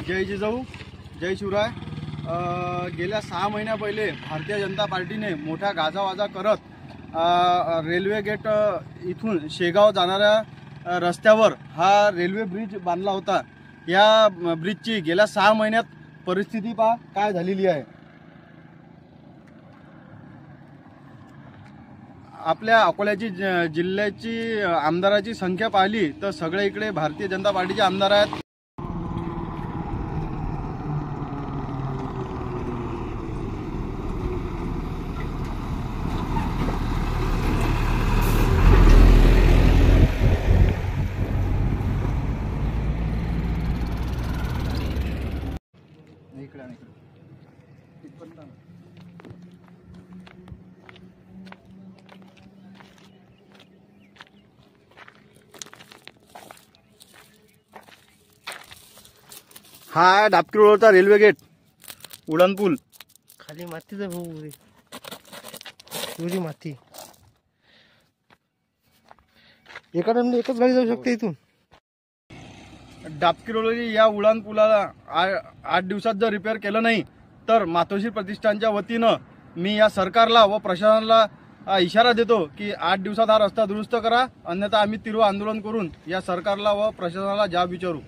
जय जिजाऊ जय शिवराय। गेल्या 6 महिन्या पहिले भारतीय जनता पार्टीने मोठा गाजावाजा करत रेल्वे गेट इथून शेगाव जाणाऱ्या रस्त्यावर हा रेल्वे ब्रिज बांधला होता। या ब्रिजची गेल्या 6 महिन्यात परिस्थिती पहा काय झालेली आहे। आपल्या अकोल्याची जिल्ह्याची आमदाराची संख्या पाहिली तर सगळे इकडे भारतीय जनता पार्टीचे आमदार आहेत। हा आहे डाबकी रोडचा रेल्वे गेट उडानपूल। खाली मातीचा भाऊ एवढी माती एका टाइमला एकच गाडी जाऊ शकते इथून। डाबकी रोडवरील या उडानपुलाला 8 दिवसात जर रिपेअर केलं नाही तर मातोश्री प्रतिष्ठानच्या वतीनं मी या सरकारला व प्रशासनाला इशारा देतो की 8 दिवसात हा रस्ता दुरुस्त करा, अन्यथा आम्ही तीव्र आंदोलन करून या सरकारला व प्रशासनाला जाब विचारू।